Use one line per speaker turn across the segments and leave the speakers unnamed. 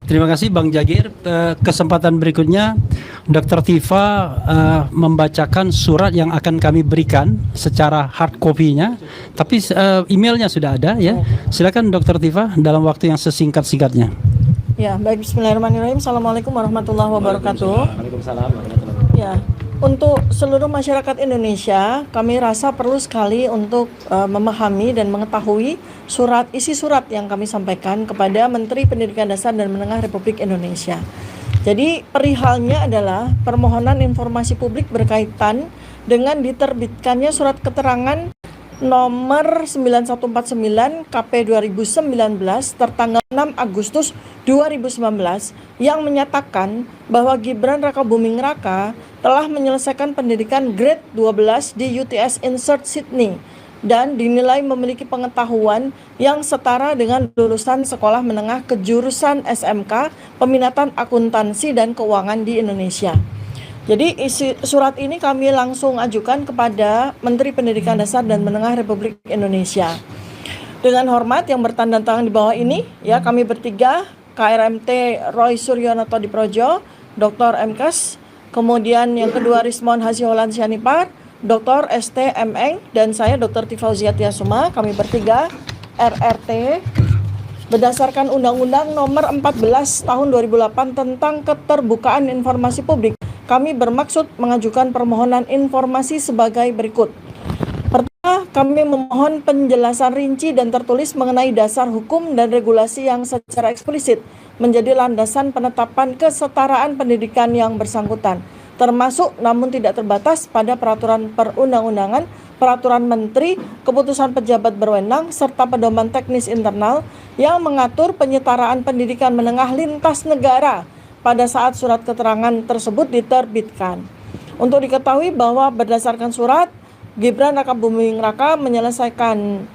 Terima kasih Bang Jagir. Kesempatan berikutnya Dr. Tifa membacakan surat yang akan kami berikan secara hard copy-nya, tapi emailnya sudah ada ya. Silakan Dr. Tifa dalam waktu yang sesingkat-singkatnya.
Ya, baik, bismillahirrahmanirrahim. Assalamualaikum warahmatullahi wabarakatuh.
Waalaikumsalam warahmatullahi wabarakatuh.
Ya, untuk seluruh masyarakat Indonesia, kami rasa perlu sekali untuk memahami dan mengetahui isi surat yang kami sampaikan kepada Menteri Pendidikan Dasar dan Menengah Republik Indonesia. Jadi perihalnya adalah permohonan informasi publik berkaitan dengan diterbitkannya surat keterangan nomor 9149 KP 2019 tertanggal 6 Agustus 2019 yang menyatakan bahwa Gibran Rakabuming Raka telah menyelesaikan pendidikan grade 12 di UTS Insert Sydney dan dinilai memiliki pengetahuan yang setara dengan lulusan sekolah menengah kejurusan SMK peminatan akuntansi dan keuangan di Indonesia. Jadi isi surat ini kami langsung ajukan kepada Menteri Pendidikan Dasar dan Menengah Republik Indonesia. Dengan hormat yang bertanda tangan di bawah ini, ya kami bertiga, KRMT Roy Suryono Todiprojo, Dr. MKes, kemudian yang kedua Rismon Hasyiholan Sianipar, Dr. ST Eng, dan saya Dr. Tifauzia Tiasuma, kami bertiga RRT berdasarkan Undang-Undang Nomor 14 Tahun 2008 tentang Keterbukaan Informasi Publik. Kami bermaksud mengajukan permohonan informasi sebagai berikut. Pertama, kami memohon penjelasan rinci dan tertulis mengenai dasar hukum dan regulasi yang secara eksplisit menjadi landasan penetapan kesetaraan pendidikan yang bersangkutan, termasuk namun tidak terbatas pada peraturan perundang-undangan, peraturan menteri, keputusan pejabat berwenang, serta pedoman teknis internal yang mengatur penyetaraan pendidikan menengah lintas negara pada saat surat keterangan tersebut diterbitkan. Untuk diketahui bahwa berdasarkan surat, Gibran Rakabuming Raka menyelesaikan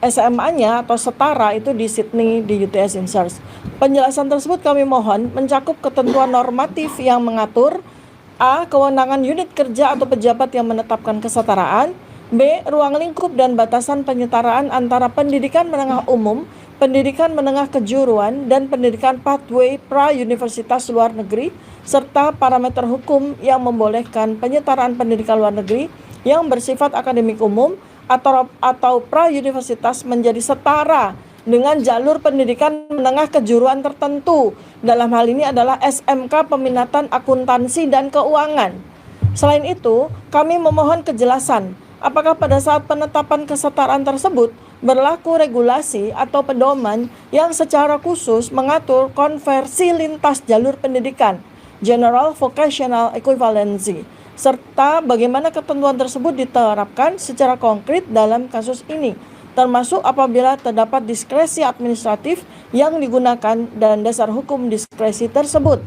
SMA-nya atau setara itu di Sydney di UTS Insert. Penjelasan tersebut kami mohon mencakup ketentuan normatif yang mengatur A. Kewenangan unit kerja atau pejabat yang menetapkan kesetaraan, B. Ruang lingkup dan batasan penyetaraan antara pendidikan menengah umum, pendidikan menengah kejuruan, dan pendidikan pathway pra-universitas luar negeri, serta parameter hukum yang membolehkan penyetaraan pendidikan luar negeri yang bersifat akademik umum atau pra-universitas menjadi setara dengan jalur pendidikan menengah kejuruan tertentu. Dalam hal ini adalah SMK Peminatan Akuntansi dan Keuangan. Selain itu, kami memohon kejelasan apakah pada saat penetapan kesetaraan tersebut berlaku regulasi atau pedoman yang secara khusus mengatur konversi lintas jalur pendidikan, General Vocational Equivalency, serta bagaimana ketentuan tersebut diterapkan secara konkret dalam kasus ini, termasuk apabila terdapat diskresi administratif yang digunakan dan dasar hukum diskresi tersebut.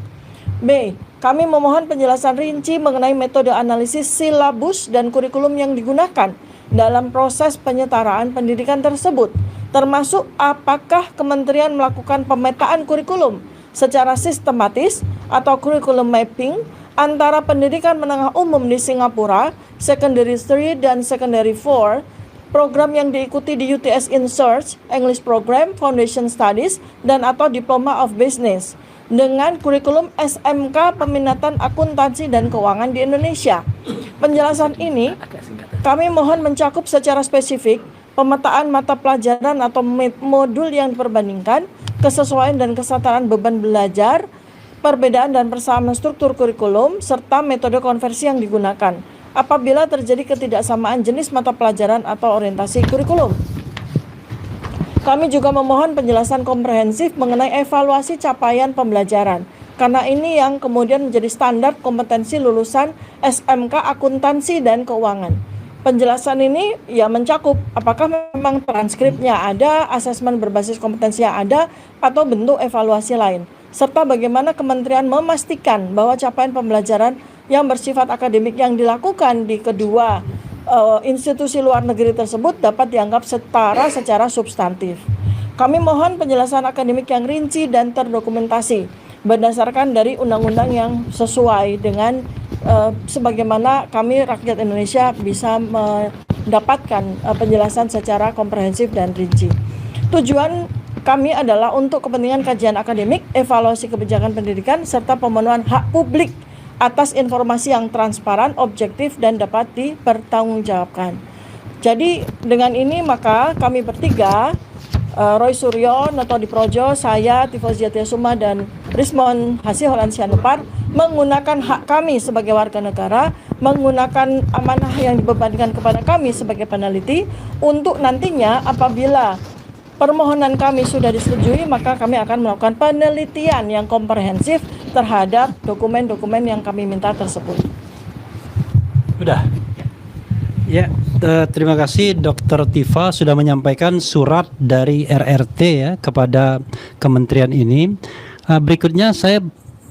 B. Kami memohon penjelasan rinci mengenai metode analisis silabus dan kurikulum yang digunakan dalam proses penyetaraan pendidikan tersebut, termasuk apakah kementerian melakukan pemetaan kurikulum secara sistematis atau kurikulum mapping antara pendidikan menengah umum di Singapura, Secondary 3 dan Secondary 4, program yang diikuti di UTS Insert, English Program, Foundation Studies, dan atau Diploma of Business, dengan kurikulum SMK Peminatan Akuntansi dan Keuangan di Indonesia. Penjelasan ini kami mohon mencakup secara spesifik pemetaan mata pelajaran atau modul yang diperbandingkan, kesesuaian dan kesetaraan beban belajar, perbedaan dan persamaan struktur kurikulum, serta metode konversi yang digunakan apabila terjadi ketidaksamaan jenis mata pelajaran atau orientasi kurikulum. Kami juga memohon penjelasan komprehensif mengenai evaluasi capaian pembelajaran, karena ini yang kemudian menjadi standar kompetensi lulusan SMK Akuntansi dan Keuangan. Penjelasan ini ya mencakup apakah memang transkripnya ada, asesmen berbasis kompetensi yang ada, atau bentuk evaluasi lain, serta bagaimana kementerian memastikan bahwa capaian pembelajaran yang bersifat akademik yang dilakukan di kedua institusi luar negeri tersebut dapat dianggap setara secara substantif. Kami mohon penjelasan akademik yang rinci dan terdokumentasi berdasarkan dari undang-undang yang sesuai dengan sebagaimana kami rakyat Indonesia bisa mendapatkan penjelasan secara komprehensif dan rinci. Tujuan kami adalah untuk kepentingan kajian akademik, evaluasi kebijakan pendidikan, serta pemenuhan hak publik atas informasi yang transparan, objektif, dan dapat dipertanggungjawabkan. Jadi dengan ini maka kami bertiga, Roy Suryo, Noto Diprojo, saya, Tifauziah Tiasuma, dan Rismon Hasiholan Sianupar menggunakan hak kami sebagai warga negara, menggunakan amanah yang dibebankan kepada kami sebagai peneliti untuk nantinya apabila permohonan kami sudah disetujui, maka kami akan melakukan penelitian yang komprehensif terhadap dokumen-dokumen yang kami minta tersebut.
Sudah. Ya, terima kasih Dr. Tifa sudah menyampaikan surat dari RRT ya kepada kementerian ini. Berikutnya saya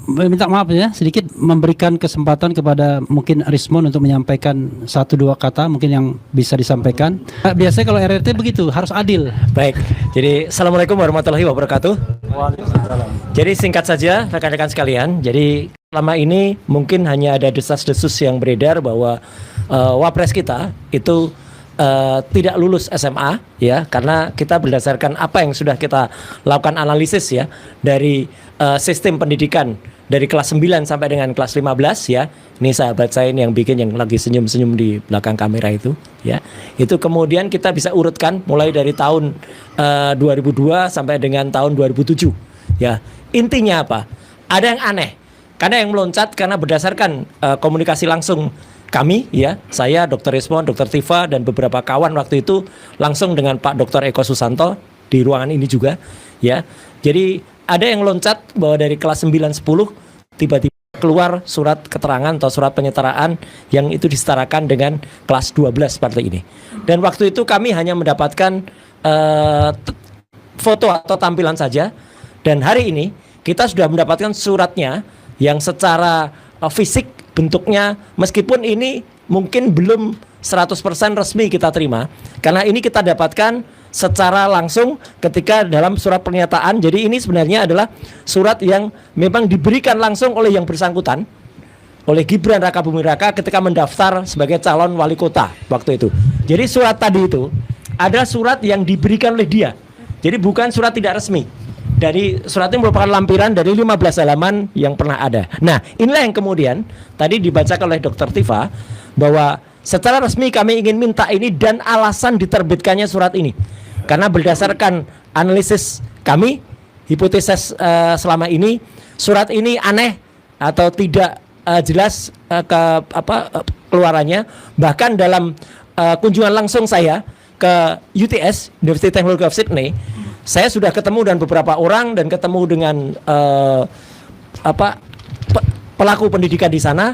minta maaf ya sedikit memberikan kesempatan kepada mungkin Rismon untuk menyampaikan 1-2 kata mungkin yang bisa disampaikan. Biasanya kalau RRT begitu harus adil.
Baik, jadi Assalamualaikum warahmatullahi wabarakatuh. Jadi singkat saja rekan-rekan sekalian, jadi selama ini mungkin hanya ada desas-desus yang beredar bahwa Wapres kita itu tidak lulus SMA ya, karena kita berdasarkan apa yang sudah kita lakukan analisis ya dari sistem pendidikan dari kelas 9 sampai dengan kelas 15 ya. Ini sahabat saya ini yang bikin, yang lagi senyum-senyum di belakang kamera itu ya. Itu kemudian kita bisa urutkan mulai dari tahun 2002 sampai dengan tahun 2007 ya. Intinya apa? Ada yang aneh. Karena yang meloncat karena berdasarkan komunikasi langsung kami ya, saya, Dr. Rismon, Dr. Tifa, dan beberapa kawan waktu itu langsung dengan Pak Dr. Eko Susanto di ruangan ini juga ya. Jadi ada yang loncat bahwa dari kelas 9-10 tiba-tiba keluar surat keterangan atau surat penyetaraan yang itu disetarakan dengan kelas 12 seperti ini. Dan waktu itu kami hanya mendapatkan foto atau tampilan saja. Dan hari ini kita sudah mendapatkan suratnya yang secara fisik bentuknya, meskipun ini mungkin belum 100% resmi kita terima, karena ini kita dapatkan secara langsung ketika dalam surat pernyataan. Jadi ini sebenarnya adalah surat yang memang diberikan langsung oleh yang bersangkutan, oleh Gibran Rakabuming Raka ketika mendaftar sebagai calon wali kota waktu itu. Jadi surat tadi itu ada surat yang diberikan oleh dia, jadi bukan surat tidak resmi. Dari surat ini merupakan lampiran dari 15 halaman yang pernah ada. Nah, inilah yang kemudian tadi dibacakan oleh Dr. Tifa bahwa secara resmi kami ingin minta ini dan alasan diterbitkannya surat ini. Karena berdasarkan analisis kami, hipotesis selama ini, surat ini aneh atau tidak jelas keluarannya. Bahkan dalam kunjungan langsung saya ke UTS, University Technology of Sydney, saya sudah ketemu dengan beberapa orang dan ketemu dengan pelaku pendidikan di sana,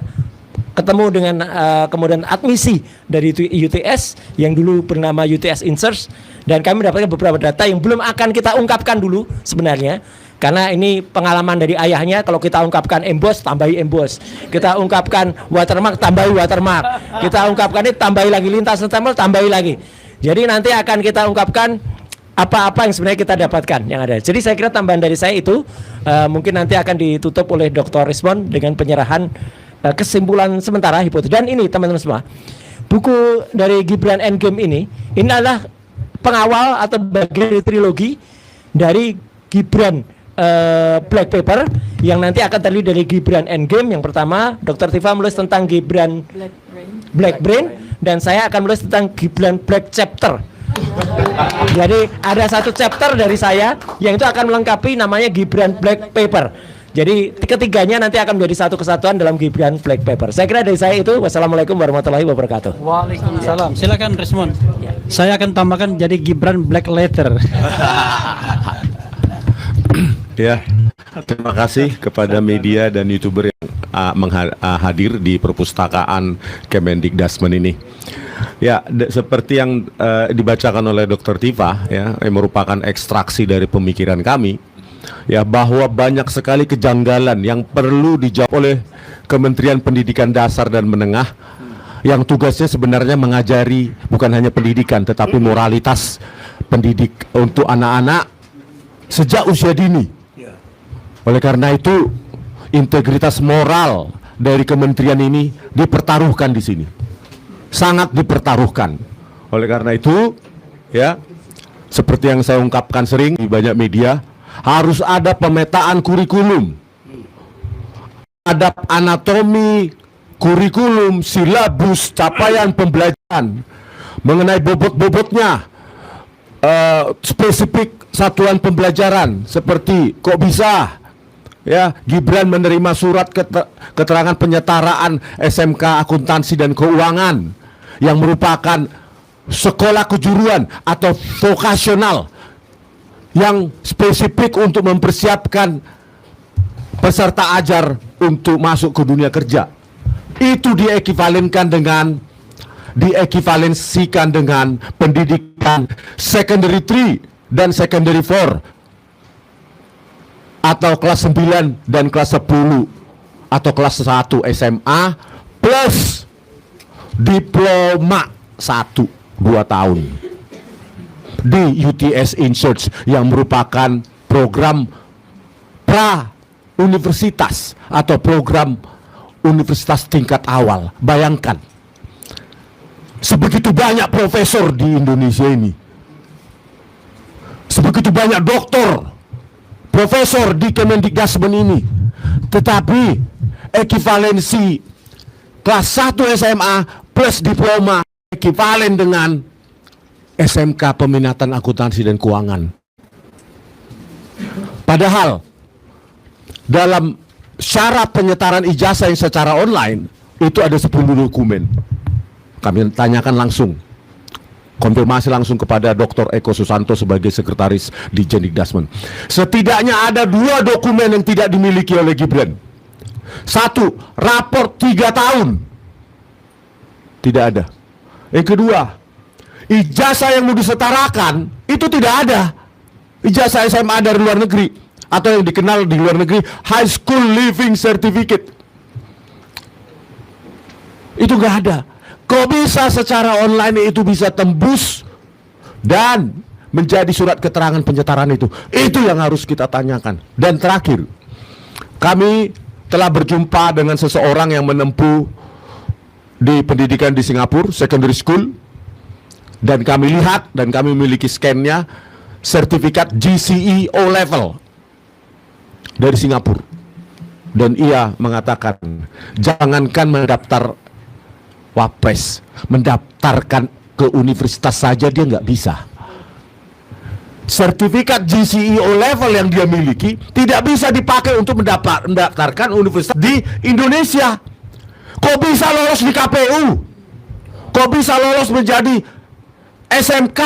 ketemu dengan kemudian admisi dari UTS yang dulu bernama UTS Inserts, dan kami mendapatkan beberapa data yang belum akan kita ungkapkan dulu sebenarnya. Karena ini pengalaman dari ayahnya, kalau kita ungkapkan emboss, tambahi emboss. Kita ungkapkan watermark, tambahi watermark. Kita ungkapkan ini, tambahi lagi lintas stempel, tambahi lagi. Jadi nanti akan kita ungkapkan apa-apa yang sebenarnya kita dapatkan yang ada. Jadi saya kira tambahan dari saya itu mungkin nanti akan ditutup oleh Dr. Rismon dengan penyerahan kesimpulan sementara hipotesis. Dan ini teman-teman semua, buku dari Gibran Endgame ini adalah pengawal atau bagian dari trilogi dari Gibran Black Paper yang nanti akan terdiri dari Gibran Endgame. Yang pertama Dr. Tifa menulis tentang Gibran Black Brain dan saya akan menulis tentang Gibran Black Chapter. Jadi ada satu chapter dari saya yang itu akan melengkapi namanya Gibran Black Paper. Jadi ketiganya nanti akan menjadi satu kesatuan dalam Gibran Black Paper. Saya kira dari saya itu. Wassalamualaikum warahmatullahi wabarakatuh.
Waalaikumsalam. Silakan Rismon. Saya akan tambahkan jadi Gibran Black Letter.
Ya, terima kasih kepada media dan YouTuber yang hadir di perpustakaan Kemendikdasmen ini. Ya, seperti yang dibacakan oleh Dr. Tifa ya, yang merupakan ekstraksi dari pemikiran kami, ya, bahwa banyak sekali kejanggalan yang perlu dijawab oleh Kementerian Pendidikan Dasar dan Menengah yang tugasnya sebenarnya mengajari bukan hanya pendidikan tetapi moralitas pendidik untuk anak-anak sejak usia dini. Oleh karena itu integritas moral dari kementerian ini dipertaruhkan di sini. Sangat dipertaruhkan. Oleh karena itu, ya, seperti yang saya ungkapkan sering di banyak media, harus ada pemetaan kurikulum, ada anatomi kurikulum, silabus, capaian pembelajaran mengenai bobot-bobotnya, spesifik satuan pembelajaran, seperti kok bisa ya Gibran menerima surat keterangan penyetaraan SMK Akuntansi dan Keuangan yang merupakan sekolah kejuruan atau vokasional yang spesifik untuk mempersiapkan peserta ajar untuk masuk ke dunia kerja. Itu diekivalensikan dengan pendidikan secondary 3 dan secondary 4 atau kelas 9 dan kelas 10 atau kelas 1 SMA plus diploma 1-2 tahun di UTS InSearch yang merupakan program pra universitas atau program universitas tingkat awal. Bayangkan, sebegitu banyak profesor di Indonesia ini, sebegitu banyak doktor, profesor di Kemendikdasmen ini, tetapi ekivalensi kelas 1 SMA plus diploma ekivalen dengan SMK Peminatan Akuntansi dan Keuangan. Padahal dalam syarat penyetaran ijazah yang secara online itu ada 10 dokumen. Kami tanyakan langsung, konfirmasi langsung kepada Dr. Eko Susanto sebagai sekretaris di Jendikdasmen. Setidaknya ada 2 dokumen yang tidak dimiliki oleh Gibran. 1, raport 3 tahun. Tidak ada. Yang kedua, ijazah yang mau disetarakan itu tidak ada. Ijazah SMA dari luar negeri atau yang dikenal di luar negeri High School Living Certificate. Itu nggak ada. Kok bisa secara online itu bisa tembus dan menjadi surat keterangan penyetaran itu? Itu yang harus kita tanyakan. Dan terakhir, kami telah berjumpa dengan seseorang yang menempuh di pendidikan di Singapura, secondary school, dan kami lihat dan kami memiliki scan-nya, sertifikat GCE O level dari Singapura. Dan ia mengatakan, jangankan mendaftar Wapres, mendaftarkan ke universitas saja dia nggak bisa. Sertifikat GCE O level yang dia miliki tidak bisa dipakai untuk mendaftarkan universitas di Indonesia. Kok bisa lolos di KPU? Kok bisa lolos menjadi SMK?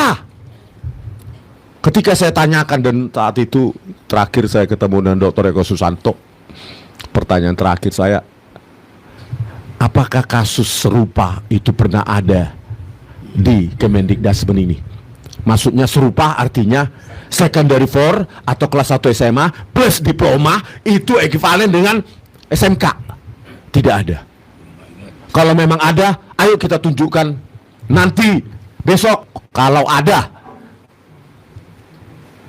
Ketika saya tanyakan, dan saat itu terakhir saya ketemu dengan Dr. Eko Susanto, pertanyaan terakhir saya, apakah kasus serupa itu pernah ada di Kemendikdasmen ini? Maksudnya serupa artinya secondary 4 atau kelas 1 SMA plus diploma itu ekivalen dengan SMK. Tidak ada. Kalau memang ada, ayo kita tunjukkan nanti, besok, kalau ada.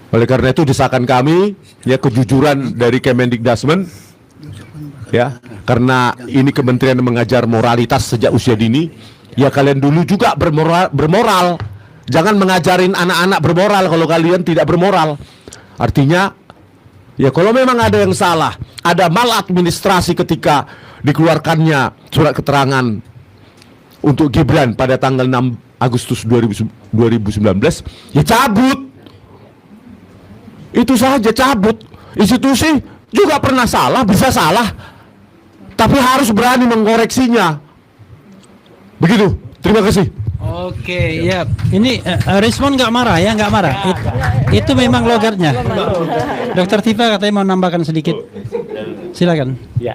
Oleh karena itu desakan kami, ya, kejujuran dari Kemendikdasmen, ya, karena ini kementerian mengajar moralitas sejak usia dini, ya kalian dulu juga bermoral. Jangan mengajarin anak-anak bermoral kalau kalian tidak bermoral. Artinya, ya kalau memang ada yang salah, ada maladministrasi ketika dikeluarkannya surat keterangan untuk Gibran pada tanggal 6 Agustus 2019, ya cabut. Itu saja, cabut. Institusi juga pernah salah, bisa salah, tapi harus berani mengoreksinya. Begitu, terima kasih.
Oke, ya. Ini respon nggak marah ya, nggak marah. Itu memang logatnya. Dokter Tifa katanya mau nambahkan sedikit. Silakan.
Ya.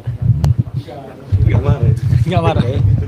Nggak marah.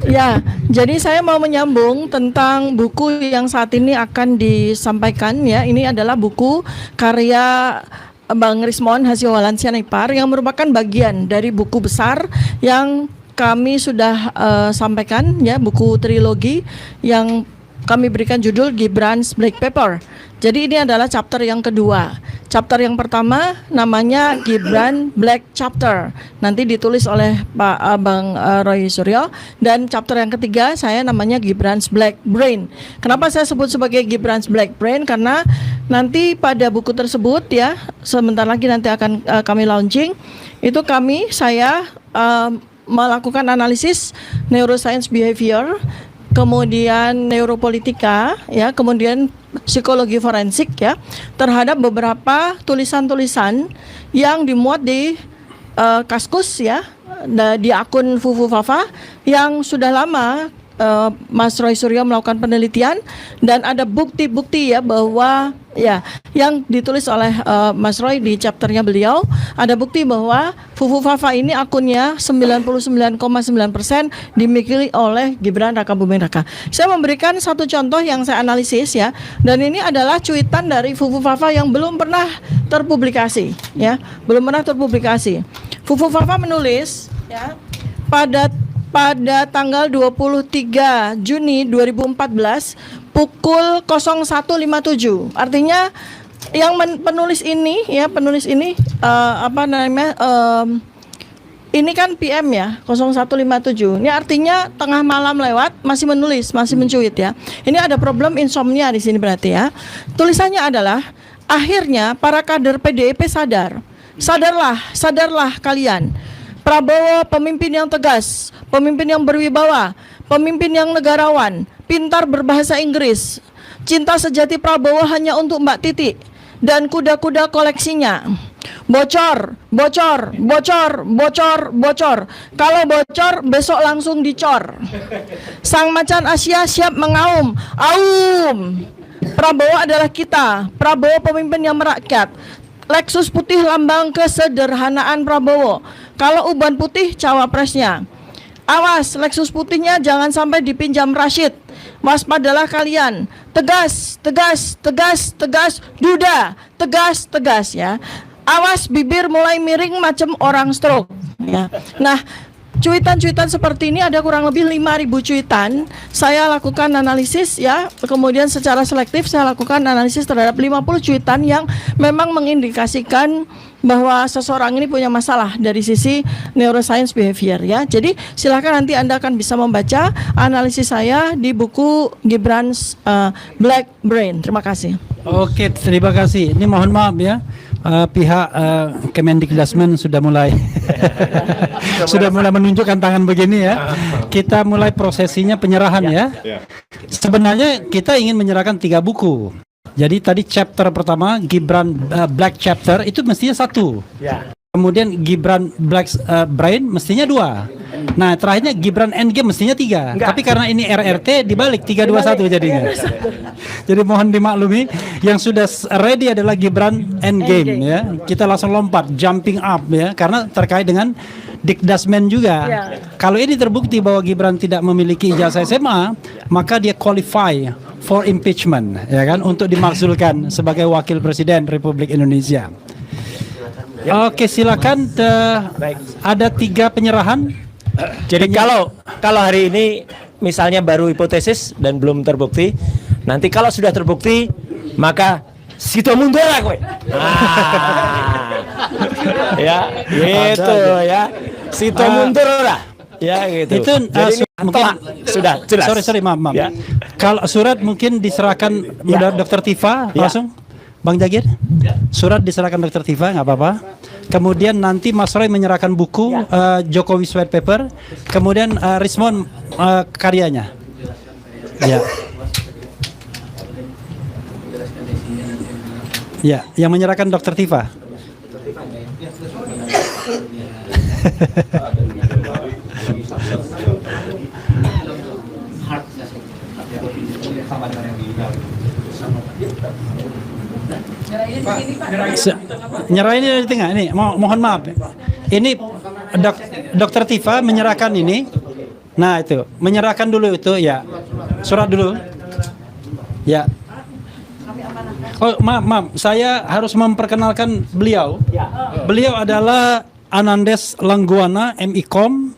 Ya, jadi saya mau menyambung tentang buku yang saat ini akan disampaikan ya. Ini adalah buku karya Bang Rismon Hasiwalansian Ipar yang merupakan bagian dari buku besar yang kami sudah sampaikan ya, buku trilogi yang kami berikan judul Gibran's Black Paper. Jadi ini adalah chapter yang kedua. Chapter yang pertama namanya Gibran Black Chapter. Nanti ditulis oleh Bang Roy Suryo. Dan chapter yang ketiga saya namanya Gibran's Black Brain. Kenapa saya sebut sebagai Gibran's Black Brain? Karena nanti pada buku tersebut ya, sebentar lagi nanti akan kami launching. Itu saya melakukan analisis neuroscience behavior, kemudian neuropolitika, ya, kemudian psikologi forensik, ya, terhadap beberapa tulisan-tulisan yang dimuat di Kaskus, ya, di akun Fufu Fafa yang sudah lama Mas Roy Suryo melakukan penelitian, dan ada bukti-bukti ya bahwa ya yang ditulis oleh Mas Roy di chapternya beliau, ada bukti bahwa Fufu Fafa ini akunnya 99,9% dimiliki oleh Gibran Raka Buming Raka. Saya memberikan satu contoh yang saya analisis ya, dan ini adalah cuitan dari Fufu Fafa yang belum pernah terpublikasi ya, belum pernah terpublikasi. Fufu Fafa menulis ya pada tanggal 23 Juni 2014 pukul 01.57. Artinya yang penulis ini ini kan PM ya, 01.57. Ini artinya tengah malam lewat masih menulis, masih mencuit ya. Ini ada problem insomnia di sini berarti ya. Tulisannya adalah, akhirnya para kader PDIP sadarlah kalian. Prabowo pemimpin yang tegas, pemimpin yang berwibawa, pemimpin yang negarawan, pintar berbahasa Inggris. Cinta sejati Prabowo hanya untuk Mbak Titi dan kuda-kuda koleksinya. Bocor. Kalau bocor, besok langsung dicor. Sang macan Asia siap mengaum. Aum. Prabowo adalah kita. Prabowo pemimpin yang merakyat. Lexus putih lambang kesederhanaan Prabowo. Kalau uban putih cawapresnya. Awas, Lexus putihnya jangan sampai dipinjam Rashid. Waspadalah kalian. Tegas. Duda. Tegas ya. Awas, bibir mulai miring macam orang stroke ya. Nah, cuitan-cuitan seperti ini ada kurang lebih 5.000 cuitan. Saya lakukan analisis ya, kemudian secara selektif saya lakukan analisis terhadap 50 cuitan yang memang mengindikasikan bahwa seseorang ini punya masalah dari sisi neuroscience behavior ya. Jadi silakan nanti Anda akan bisa membaca analisis saya di buku Gibran's Black Brain. Terima kasih.
Oke, terima kasih. Ini mohon maaf ya, pihak Kemendikdasmen sudah mulai menunjukkan tangan begini ya. Kita mulai prosesinya penyerahan ya. Sebenarnya kita ingin menyerahkan 3 buku. Jadi tadi chapter pertama Gibran Black Chapter itu mestinya 1. Kemudian Gibran Black Brain mestinya 2. Nah, terakhirnya Gibran Endgame mestinya 3. Tapi karena ini RRT dibalik 321 jadinya. Jadi mohon dimaklumi, yang sudah ready adalah Gibran Endgame ya. Kita langsung lompat, jumping up ya, karena terkait dengan Dikdasmen juga. Kalau ini terbukti bahwa Gibran tidak memiliki ijazah SMA, maka dia qualify for impeachment ya kan, untuk dimakzulkan sebagai wakil presiden Republik Indonesia. Oke, silakan. Ada 3 penyerahan.
Jadi kalau hari ini misalnya baru hipotesis dan belum terbukti, nanti kalau sudah terbukti maka situ mundur lah kowe. Ya, gitu ya. Situ mundur lah. Ya gitu.
Itu
mungkin sudah jelas.
Sorry maaf.
Ya.
Kalau surat mungkin diserahkan Dr. Tifa langsung. Bang Jagir, surat diserahkan Dr. Tifa, nggak apa-apa. Kemudian nanti Mas Roy menyerahkan buku Jokowi White Paper. Kemudian Rismon karyanya. Ya. Ya, yang menyerahkan Dr. Tifa. Nyerahin di tengah ini. Mohon maaf. Ini Dr. Tifa menyerahkan ini. Nah, itu, menyerahkan dulu itu ya. Surat dulu. Ya. Oh, maaf. Saya harus memperkenalkan beliau. Beliau adalah Anandes Langguana, MIKOM,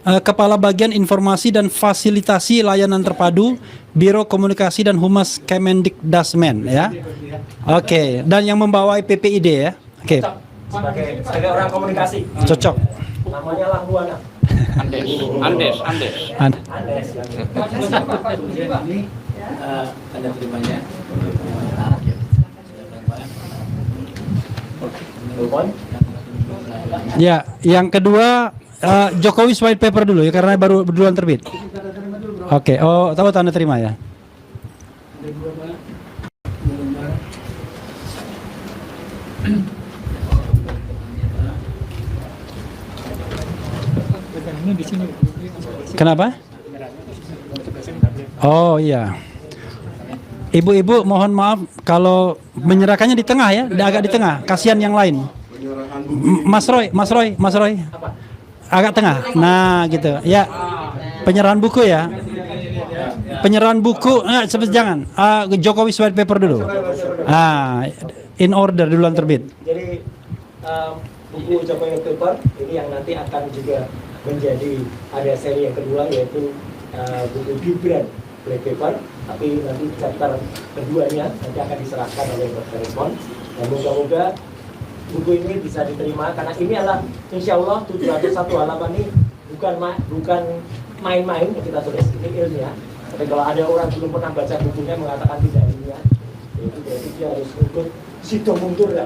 Kepala Bagian Informasi dan Fasilitasi Layanan Terpadu Biro Komunikasi dan Humas Kemendikdasmen ya. Oke, dan yang membawa PPID ya. Oke.
Sebagai orang komunikasi.
Cocok.
Namanya Langguana.
Andes.
Andes.
Anda terimanya.
Ya, yang kedua Jokowi white paper dulu ya karena baru duluan terbit. Oke, oh tahu tanda terima ya. Kenapa? Oh iya. Ibu-ibu mohon maaf kalau menyerahkannya di tengah ya, agak di tengah, kasihan yang lain. Mas Roy. Agak tengah. Nah, gitu. Ya. Penyerahan buku ya. Penyerahan buku, jangan. Jokowi white paper dulu. In order duluan terbit.
Jadi buku Jokowi White Paper ini yang nanti akan juga menjadi ada seri yang kedua yaitu buku Gibran Black Paper, tapi nanti chapter keduanya nanti akan diserahkan oleh Dr. Resmond dan moga-moga buku ini bisa diterima karena ini adalah insya Allah 701 halaman ini bukan main-main yang kita tulis, ini ilmiah. Tapi kalau ada orang belum pernah baca bukunya mengatakan tidak ilmiah, itu berarti dia harus ikut situ mundur ya.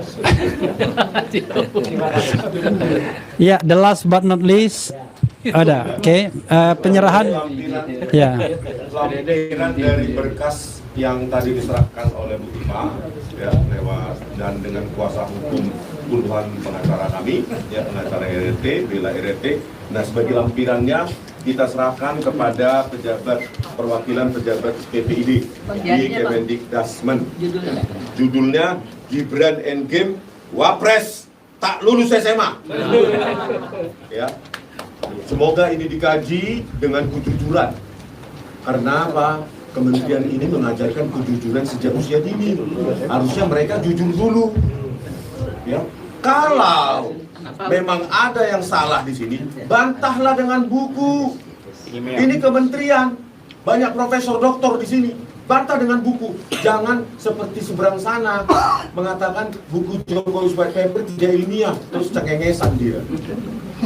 Terima kasih.
Ya, the last but not least ada, oke, penyerahan. Ya.
Lampiran dari berkas yang tadi diserahkan oleh Bu Tima ya lewat dan dengan kuasa hukum puluhan pengacara kami ya pengacara RRT, bela RRT. Nah sebagai lampirannya kita serahkan kepada pejabat perwakilan pejabat PPID di Kemendikdasmen. Judulnya Gibran Endgame Wapres tak lulus SMA. Ya. Semoga ini dikaji dengan kejujuran. Karena apa? Kementerian ini mengajarkan kejujuran sejak usia dini. Harusnya mereka jujur dulu. Ya. Kalau memang ada yang salah di sini, bantahlah dengan buku. Ini kementerian, banyak profesor doktor di sini. Bantah dengan buku. Jangan seperti seberang sana mengatakan buku Jokowi White Paper tidak ilmiah, terus cengengesan dia.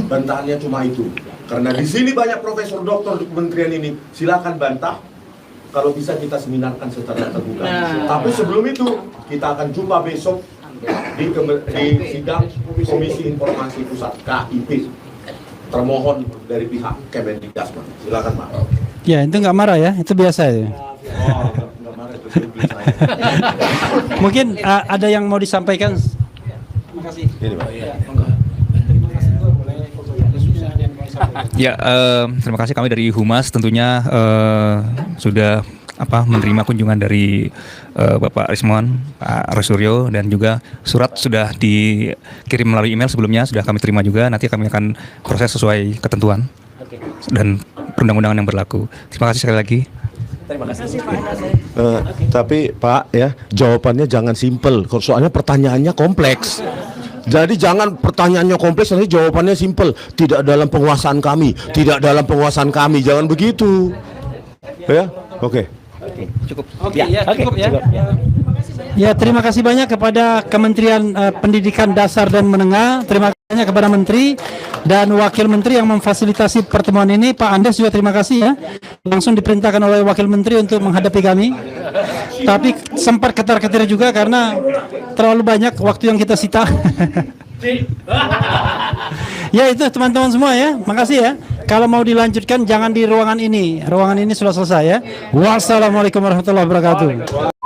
Bantahannya cuma itu. Karena di sini banyak profesor doktor di kementerian ini. Silakan bantah. Kalau bisa kita seminarkan secara terbuka. Tapi sebelum itu kita akan jumpa besok di sidang Komisi Informasi Pusat KIP. Termohon dari pihak Kemendikdasmen. Silakan Pak.
Ya, itu nggak marah ya, itu biasa ya.
Oh, nggak marah itu simpel saya.
Mungkin ada yang mau disampaikan. Terima kasih.
Ini Pak.
Ya, terima kasih kami dari Humas tentunya sudah menerima kunjungan dari Bapak Resmond, Pak Rosuryo dan juga surat sudah dikirim melalui email sebelumnya sudah kami terima juga. Nanti kami akan proses sesuai ketentuan dan perundang-undangan yang berlaku. Terima kasih sekali lagi.
Terima kasih.
Tapi Pak ya jawabannya jangan simpel. Soalnya pertanyaannya kompleks. Jadi jangan pertanyaannya kompleks, nanti jawabannya simpel. Tidak dalam penguasaan kami, tidak dalam penguasaan kami. Jangan begitu. Ya, oke.
Cukup.
Cukup ya. Ya, terima kasih banyak kepada Kementerian Pendidikan Dasar dan Menengah. Terima kasih banyak kepada Menteri dan Wakil Menteri yang memfasilitasi pertemuan ini. Pak Andes juga terima kasih ya. Langsung diperintahkan oleh Wakil Menteri untuk menghadapi kami. Tapi sempat ketar-ketir juga karena terlalu banyak waktu yang kita sita. Ya itu teman-teman semua ya. Makasih ya. Kalau mau dilanjutkan jangan di ruangan ini. Ruangan ini sudah selesai ya. Wassalamualaikum warahmatullahi wabarakatuh.